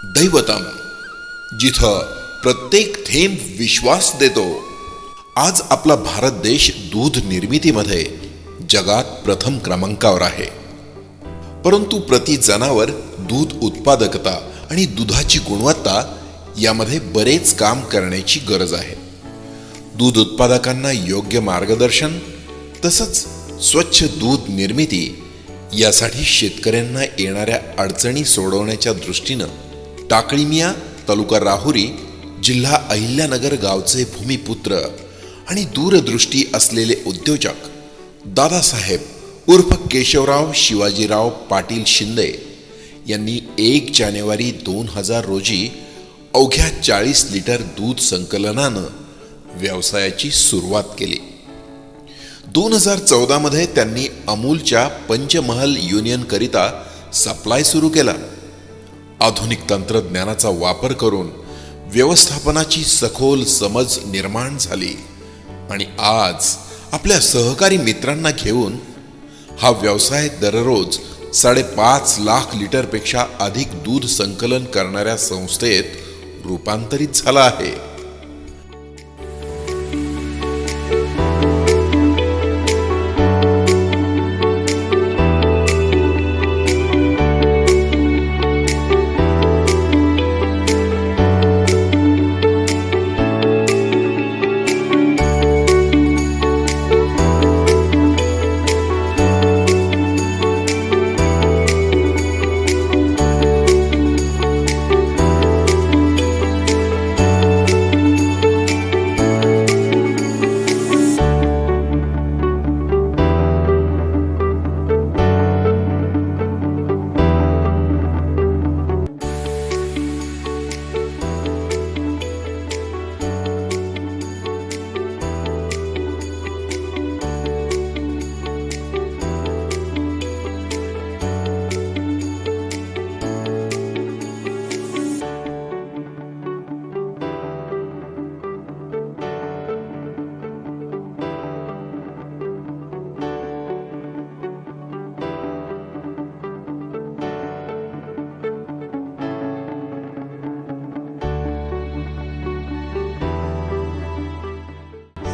दैवतम, जिथं प्रत्येक थेंब विश्वास देतो. आज आपला भारत देश दूध निर्मितीमध्ये जगात प्रथम क्रमांकावर आहे. परंतु प्रति जनावर दूध उत्पादकता आणि दुधाची गुणवत्ता यामध्ये बरेच काम करण्याची गरज आहे. दूध उत्पादकांना योग्य मार्गदर्शन तसंच स्वच्छ दूध निर्मिती यासाठी शेतकऱ्यांना येणाऱ्या अडचणी सोडवण्याच्या दृष्टीनं टाकळीमिया तालुका राहुरी जिल्हा अहिल्यानगर गावचे भूमिपुत्र आणि दूरदृष्टी असलेले उद्योजक दादासाहेब उर्फ केशवराव शिवाजीराव पाटील शिंदे यांनी 1 जानेवारी 2000 रोजी अवघ्या 40 लिटर दूध संकलनानं व्यवसायाची सुरुवात केली. 2014 मध्ये त्यांनी अमूलच्या पंचमहल युनियन करिता सप्लाय सुरू केला. आधुनिक तंत्रज्ञानाचा वापर करून व्यवस्थापनाची सखोल समज निर्माण झाली आणि आज आपल्या सहकारी मित्रांना घेऊन हा व्यवसाय दररोज 5.5 लाख लिटरपेक्षा अधिक दूध संकलन करणाऱ्या संस्थेत रूपांतरित झाला आहे.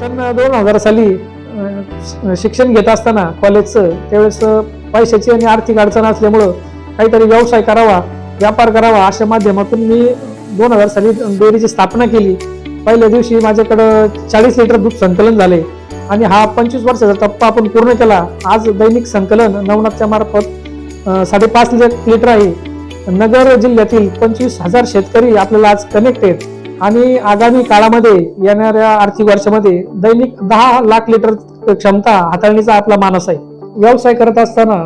सन 2000 साली शिक्षण घेत असताना कॉलेजचं त्यावेळेस पैशाची आणि आर्थिक अडचण असल्यामुळं काहीतरी व्यवसाय करावा, व्यापार करावा अशा माध्यमातून मी 2000 साली डेअरीची स्थापना केली. पहिल्या दिवशी माझ्याकडं 40 लिटर दूध संकलन झाले आणि हा 25 वर्षाचा टप्पा आपण पूर्ण केला. आज दैनिक संकलन नवनाथच्या मार्फत 5.5 लिटर आहे. नगर जिल्ह्यातील 25,000 शेतकरी आपल्याला आज कनेक्ट आहेत आणि आगामी काळामध्ये येणाऱ्या आर्थिक वर्षामध्ये दैनिक 10 लाख लिटर क्षमता हाताळणीचा आपला मानस आहे. व्यवसाय करत असताना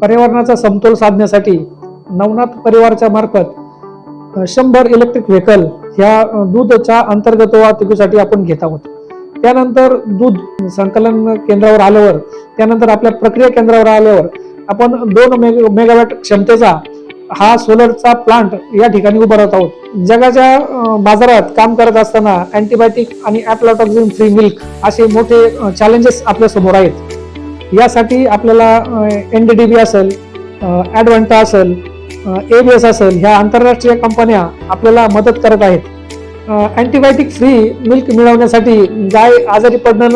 पर्यावरणाचा समतोल साधण्यासाठी नवनाथ परिवाराच्या मार्फत 100 इलेक्ट्रिक व्हेकल ह्या दूधच्या अंतर्गत वाहतुकीसाठी आपण घेत आहोत. त्यानंतर दूध संकलन केंद्रावर आल्यावर त्यानंतर आपल्या प्रक्रिया केंद्रावर आल्यावर आपण 2 मेगावॅट क्षमतेचा हा सोलरचा प्लांट या ठिकाणी उभारत आहोत. जगाच्या बाजारात काम करत असताना अँटीबायोटिक आणि ॲफ्लाटॉक्सिन फ्री मिल्क असे मोठे चॅलेंजेस आपल्या समोर आहेत. यासाठी आपल्याला NDDB असेल, ॲडव्हान्टा असेल, ABS असेल ह्या आंतरराष्ट्रीय कंपन्या आपल्याला मदत करत आहेत. अँटीबायोटिक फ्री मिल्क मिळवण्यासाठी गाय आजारी पडली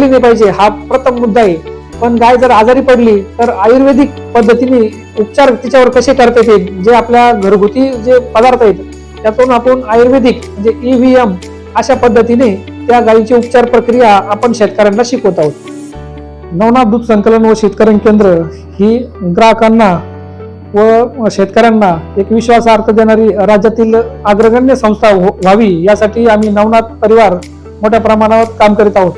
नाही पाहिजे हा प्रथम मुद्दा आहे. पण गाय जर आजारी पडली तर आयुर्वेदिक पद्धतीने उपचार तिच्यावर कसे करता येतील, जे आपल्या घरगुती जे पदार्थ आहेत त्यातून आपण आयुर्वेदिक म्हणजे EVM अशा पद्धतीने त्या गायीची उपचार प्रक्रिया आपण शेतकऱ्यांना शिकवत आहोत. नवनाथ दूध संकलन व शेतकरी केंद्र ही ग्राहकांना व शेतकऱ्यांना एक विश्वासार्थ देणारी राज्यातील अग्रगण्य संस्था व्हावी यासाठी आम्ही नवनाथ परिवार मोठ्या प्रमाणावर काम करीत आहोत.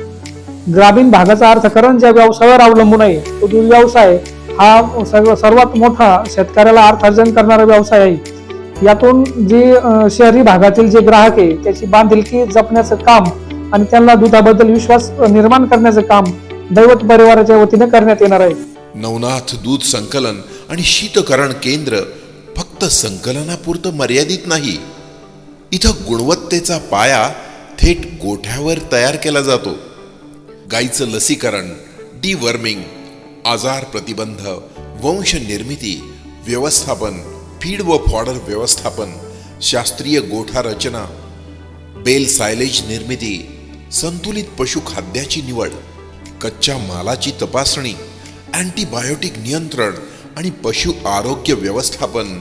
ग्रामीण भागाचा अर्थकारण ज्या व्यवसायावर अवलंबून आहे तो दूध व्यवसाय हा सर्वात मोठा शेतकऱ्याला अर्थार्जन करणारा व्यवसाय आहे. यातून जे शहरी भागातील जे ग्राहक आहे त्याची बांधिलकी जपण्याचं काम आणि त्यांना दुधाबद्दल विश्वास निर्माण करण्याचं काम दैवत परिवाराच्या वतीने करण्यात येणार आहे. नवनाथ दूध संकलन आणि शीतकरण केंद्र फक्त संकलनापुरतं मर्यादित नाही. इथं गुणवत्तेचा पाया थेट गोठ्यावर तयार केला जातो. गाईचं लसीकरण, डिवर्मिंग, आजार प्रतिबंध, वंश निर्मिती व्यवस्थापन, फीड व फॉडर व्यवस्थापन, शास्त्रीय गोठा रचना, बेल सायलेज निर्मिती, संतुलित पशुखाद्याची निवड, कच्च्या मालाची तपासणी, अँटीबायोटिक नियंत्रण आणि पशु आरोग्य व्यवस्थापन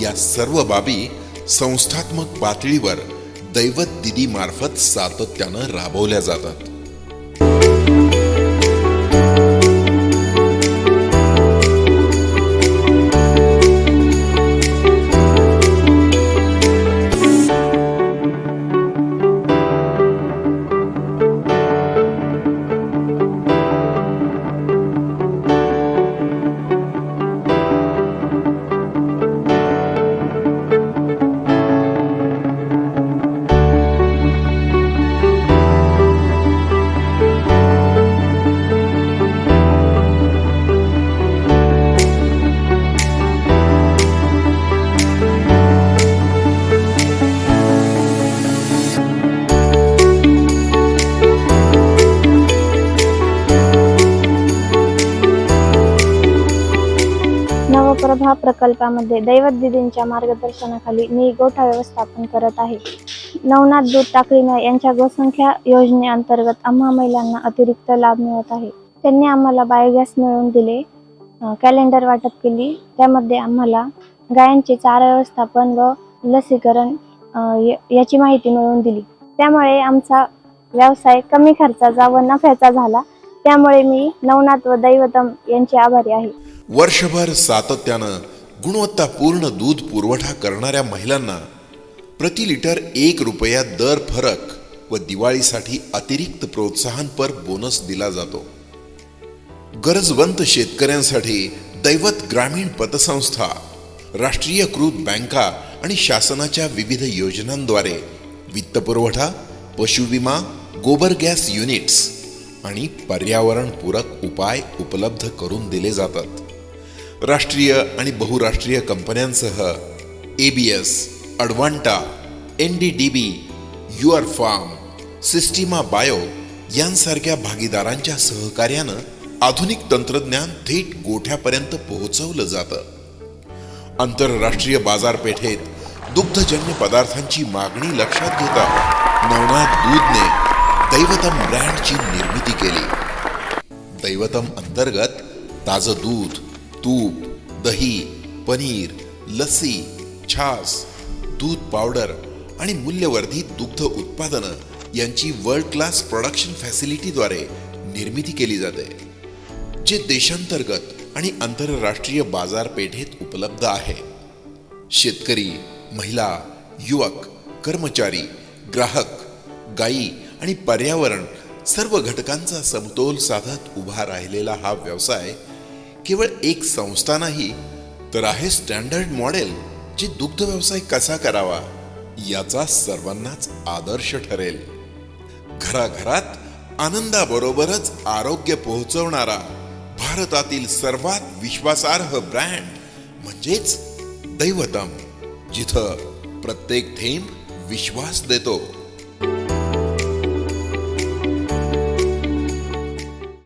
या सर्व बाबी संस्थात्मक पातळीवर दैवत दिदी मार्फत सातत्यानं राबवल्या जातात. नवप्रभा प्रकल्पामध्ये दैवत दिदींच्या मार्गदर्शनाखाली मी गोठा व्यवस्थापन करत आहे. नवनाथ दूध टाकळीने यांच्या गोसंख्या योजनेअंतर्गत आम्हा महिलांना अतिरिक्त लाभ मिळत आहे. त्यांनी आम्हाला बायोगॅस मिळवून दिले, कॅलेंडर वाटप केली. त्यामध्ये आम्हाला गायांचे चारा व्यवस्थापन व लसीकरण याची माहिती मिळवून दिली. त्यामुळे आमचा व्यवसाय कमी खर्चाचा व नफ्याचा झाला. त्यामुळे मी नवनाथ व दैवतम यांचे आभारी आहे. वर्षभर सातत्यानं गुणवत्तापूर्ण दूध पुरवठा करणाऱ्या महिलांना प्रति लिटर 1 रुपया दर फरक व दिवाळीसाठी अतिरिक्त प्रोत्साहनपर बोनस दिला जातो. गरजवंत शेतकऱ्यांसाठी दैवत ग्रामीण पतसंस्था, राष्ट्रीयकृत बँका आणि शासनाच्या विविध योजनांद्वारे वित्तपुरवठा, पशुविमा, गोबर गॅस युनिट्स आणि पर्यावरणपूरक उपाय उपलब्ध करून दिले जातात. राष्ट्रीय आणि बहुराष्ट्रीय कंपन्यांसह ABS, Advanta, NDDB, Your Farm, Sistema Bio यांसारख्या भागीदारांच्या सहकार्यानं आधुनिक तंत्रज्ञान थेट गोठ्यापर्यंत पोहोचवलं जातं. आंतरराष्ट्रीय बाजारपेठेत दुग्धजन्य पदार्थांची मागणी लक्षात घेता नवनाथ दूधने दैवतम ब्रँडची निर्मिती केली. दैवतम अंतर्गत ताजं दूध, तूप, दही, पनीर, लस्सी, छास, दूध पावडर आणि मूल्यवर्धित दुग्ध उत्पादनं यांची वर्ल्ड क्लास प्रोडक्शन फॅसिलिटीद्वारे निर्मिती केली जाते, जे देशांतर्गत आणि आंतरराष्ट्रीय बाजारपेठेत उपलब्ध आहे. शेतकरी, महिला, युवक, कर्मचारी, ग्राहक, गायी आणि पर्यावरण सर्व घटकांचा समतोल साधत उभा राहिलेला हा व्यवसाय केवळ एक संस्था नाही, तर आहे स्टँडर्ड मॉडेल जे दुग्ध व्यवसाय कसा करावा याचा सर्वांनाच आदर्श ठरेल. घराघरात आनंदाबरोबरच आरोग्य पोहोचवणारा भारतातील सर्वात विश्वासार्ह ब्रँड म्हणजेच दैवतम, जिथं प्रत्येक थेंब विश्वास देतो.